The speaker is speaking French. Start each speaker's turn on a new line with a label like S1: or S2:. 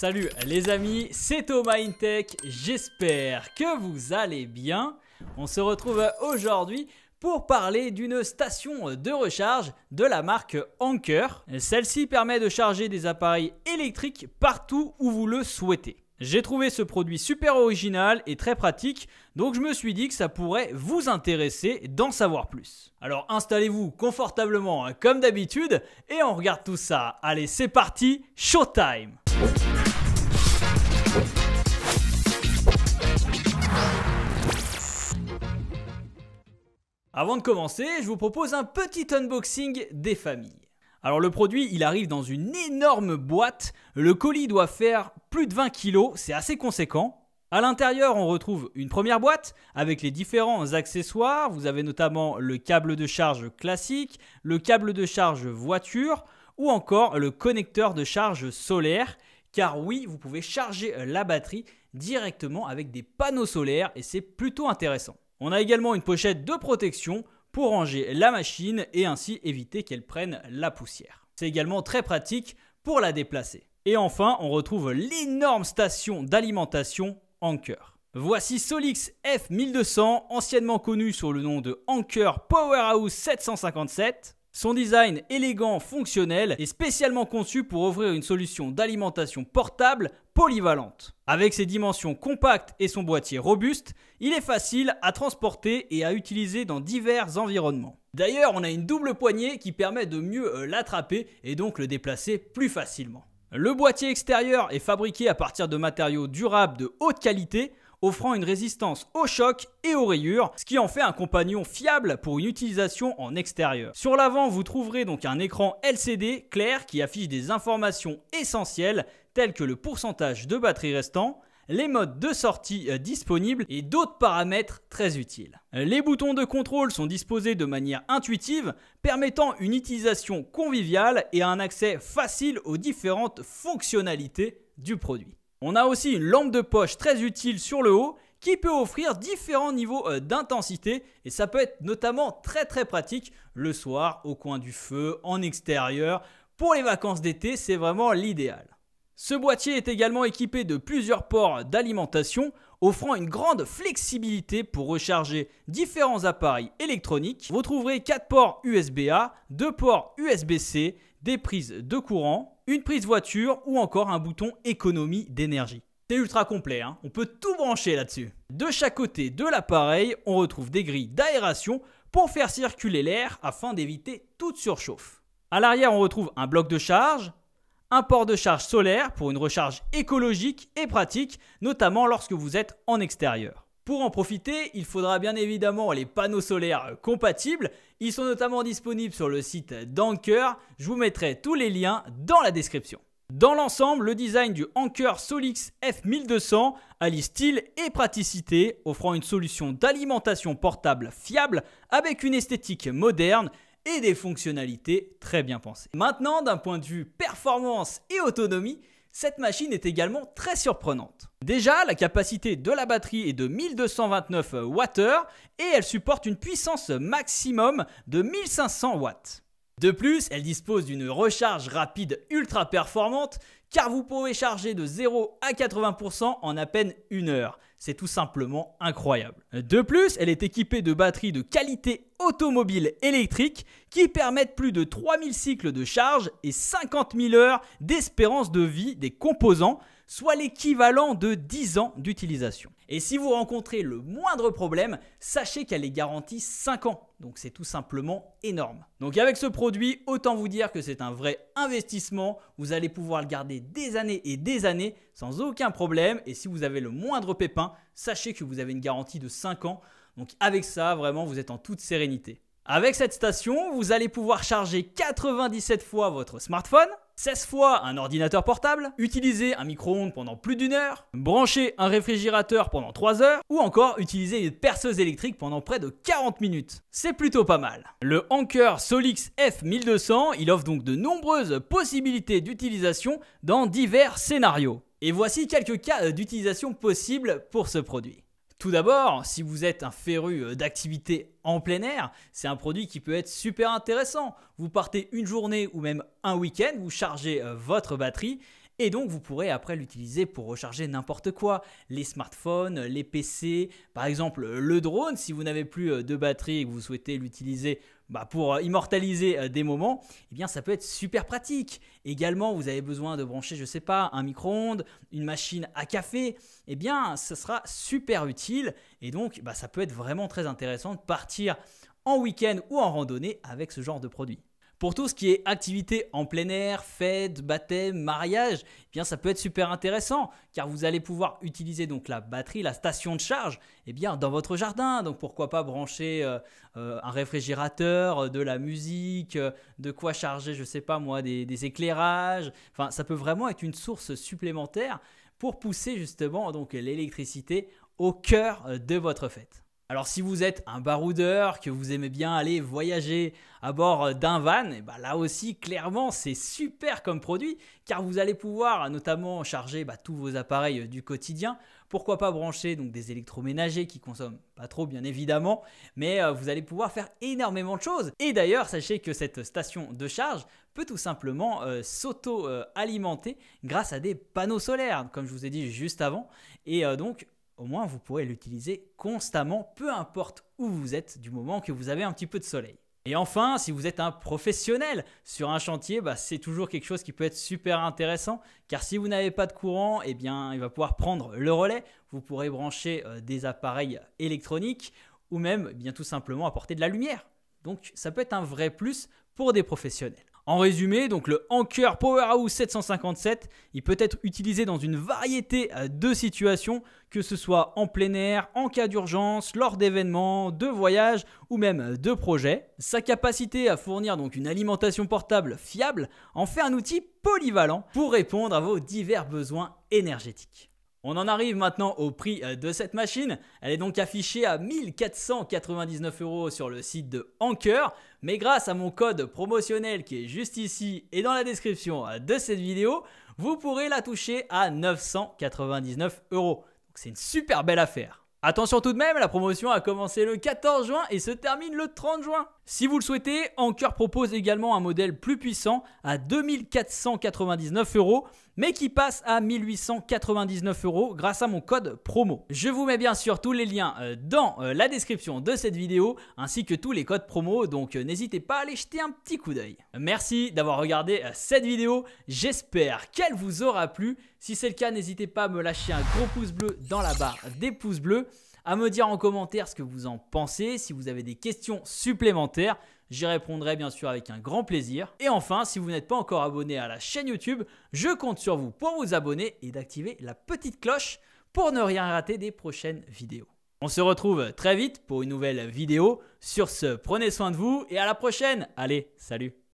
S1: Salut les amis, c'est Thomas InTech, j'espère que vous allez bien. On se retrouve aujourd'hui pour parler d'une station de recharge de la marque Anker. Celle-ci permet de charger des appareils électriques partout où vous le souhaitez. J'ai trouvé ce produit super original et très pratique, donc je me suis dit que ça pourrait vous intéresser d'en savoir plus. Alors installez-vous confortablement comme d'habitude et on regarde tout ça. Allez, c'est parti, showtime! Avant de commencer, je vous propose un petit unboxing des familles. Alors le produit, il arrive dans une énorme boîte. Le colis doit faire plus de 20 kg, c'est assez conséquent. À l'intérieur, on retrouve une première boîte avec les différents accessoires. Vous avez notamment le câble de charge classique, le câble de charge voiture ou encore le connecteur de charge solaire. Car oui, vous pouvez charger la batterie directement avec des panneaux solaires et c'est plutôt intéressant. On a également une pochette de protection pour ranger la machine et ainsi éviter qu'elle prenne la poussière. C'est également très pratique pour la déplacer. Et enfin, on retrouve l'énorme station d'alimentation Anker. Voici Solix F1200, anciennement connu sous le nom de Anker Powerhouse 757. Son design élégant, fonctionnel est spécialement conçu pour offrir une solution d'alimentation portable polyvalente. Avec ses dimensions compactes et son boîtier robuste, il est facile à transporter et à utiliser dans divers environnements. D'ailleurs, on a une double poignée qui permet de mieux l'attraper et donc le déplacer plus facilement. Le boîtier extérieur est fabriqué à partir de matériaux durables de haute qualité, offrant une résistance au choc et aux rayures, ce qui en fait un compagnon fiable pour une utilisation en extérieur. Sur l'avant, vous trouverez donc un écran LCD clair qui affiche des informations essentielles telles que le pourcentage de batterie restant, les modes de sortie disponibles et d'autres paramètres très utiles. Les boutons de contrôle sont disposés de manière intuitive, permettant une utilisation conviviale et un accès facile aux différentes fonctionnalités du produit. On a aussi une lampe de poche très utile sur le haut qui peut offrir différents niveaux d'intensité et ça peut être notamment très pratique le soir au coin du feu, en extérieur. Pour les vacances d'été, c'est vraiment l'idéal. Ce boîtier est également équipé de plusieurs ports d'alimentation offrant une grande flexibilité pour recharger différents appareils électroniques. Vous trouverez 4 ports USB-A, 2 ports USB-C, des prises de courant, une prise voiture ou encore un bouton économie d'énergie. C'est ultra complet, hein, on peut tout brancher là-dessus. De chaque côté de l'appareil, on retrouve des grilles d'aération pour faire circuler l'air afin d'éviter toute surchauffe. À l'arrière, on retrouve un bloc de charge, un port de charge solaire pour une recharge écologique et pratique, notamment lorsque vous êtes en extérieur. Pour en profiter, il faudra bien évidemment les panneaux solaires compatibles. Ils sont notamment disponibles sur le site d'Anker. Je vous mettrai tous les liens dans la description. Dans l'ensemble, le design du Anker Solix F1200 allie style et praticité, offrant une solution d'alimentation portable fiable avec une esthétique moderne et des fonctionnalités très bien pensées. Maintenant, d'un point de vue performance et autonomie, cette machine est également très surprenante. Déjà, la capacité de la batterie est de 1229 Wh et elle supporte une puissance maximum de 1500 watts. De plus, elle dispose d'une recharge rapide ultra performante car vous pouvez charger de 0 à 80% en à peine 1 heure. C'est tout simplement incroyable. De plus, elle est équipée de batteries de qualité automobile électrique qui permettent plus de 3000 cycles de charge et 50 000 heures d'espérance de vie des composants, soit l'équivalent de 10 ans d'utilisation. Et si vous rencontrez le moindre problème, sachez qu'elle est garantie 5 ans. Donc c'est tout simplement énorme. Donc avec ce produit, autant vous dire que c'est un vrai investissement. Vous allez pouvoir le garder des années et des années sans aucun problème. Et si vous avez le moindre pépin, sachez que vous avez une garantie de 5 ans. Donc avec ça, vraiment, vous êtes en toute sérénité. Avec cette station, vous allez pouvoir charger 97 fois votre smartphone, 16 fois un ordinateur portable, utiliser un micro-ondes pendant plus d'1 heure, brancher un réfrigérateur pendant 3 heures ou encore utiliser une perceuse électrique pendant près de 40 minutes. C'est plutôt pas mal. Le Anker Solix F1200, il offre donc de nombreuses possibilités d'utilisation dans divers scénarios. Et voici quelques cas d'utilisation possibles pour ce produit. Tout d'abord, si vous êtes un féru d'activités en plein air, c'est un produit qui peut être super intéressant. Vous partez une journée ou même un week-end, vous chargez votre batterie Et donc vous pourrez après l'utiliser pour recharger n'importe quoi, les smartphones, les PC, par exemple le drone si vous n'avez plus de batterie et que vous souhaitez l'utiliser pour immortaliser des moments, eh bien ça peut être super pratique. Également vous avez besoin de brancher, je sais pas, un micro-ondes, une machine à café, eh bien ça sera super utile et donc ça peut être vraiment très intéressant de partir en week-end ou en randonnée avec ce genre de produit. Pour tout ce qui est activité en plein air, fête, baptême, mariage, eh bien ça peut être super intéressant car vous allez pouvoir utiliser donc la batterie, la station de charge dans votre jardin. Donc pourquoi pas brancher un réfrigérateur, de la musique, de quoi charger, je sais pas moi, des éclairages. Enfin, ça peut vraiment être une source supplémentaire pour pousser justement donc l'électricité au cœur de votre fête. Alors si vous êtes un baroudeur, que vous aimez bien aller voyager à bord d'un van, là aussi clairement c'est super comme produit car vous allez pouvoir notamment charger tous vos appareils du quotidien. Pourquoi pas brancher donc des électroménagers qui consomment pas trop bien évidemment, mais vous allez pouvoir faire énormément de choses. Et d'ailleurs sachez que cette station de charge peut tout simplement s'auto-alimenter grâce à des panneaux solaires comme je vous ai dit juste avant et donc au moins vous pourrez l'utiliser constamment, peu importe où vous êtes, du moment que vous avez un petit peu de soleil. Et enfin, si vous êtes un professionnel sur un chantier, c'est toujours quelque chose qui peut être super intéressant, car si vous n'avez pas de courant, il va pouvoir prendre le relais, vous pourrez brancher des appareils électroniques ou même tout simplement apporter de la lumière. Donc ça peut être un vrai plus pour des professionnels. En résumé, donc le Anker Powerhouse 757, il peut être utilisé dans une variété de situations, que ce soit en plein air, en cas d'urgence, lors d'événements, de voyages ou même de projets. Sa capacité à fournir donc une alimentation portable fiable en fait un outil polyvalent pour répondre à vos divers besoins énergétiques. On en arrive maintenant au prix de cette machine. Elle est donc affichée à 1 499 € sur le site de Anker. Mais grâce à mon code promotionnel qui est juste ici et dans la description de cette vidéo, vous pourrez la toucher à 999 €. Donc c'est une super belle affaire. Attention tout de même, la promotion a commencé le 14 juin et se termine le 30 juin. Si vous le souhaitez, Anker propose également un modèle plus puissant à 2 499 €, mais qui passe à 1 899 € grâce à mon code promo. Je vous mets bien sûr tous les liens dans la description de cette vidéo, ainsi que tous les codes promo, donc n'hésitez pas à aller jeter un petit coup d'œil. Merci d'avoir regardé cette vidéo, j'espère qu'elle vous aura plu. Si c'est le cas, n'hésitez pas à me lâcher un gros pouce bleu dans la barre des pouces bleus, à me dire en commentaire ce que vous en pensez, si vous avez des questions supplémentaires, j'y répondrai bien sûr avec un grand plaisir. Et enfin, si vous n'êtes pas encore abonné à la chaîne YouTube, je compte sur vous pour vous abonner et d'activer la petite cloche pour ne rien rater des prochaines vidéos. On se retrouve très vite pour une nouvelle vidéo. Sur ce, prenez soin de vous et à la prochaine. Allez, salut!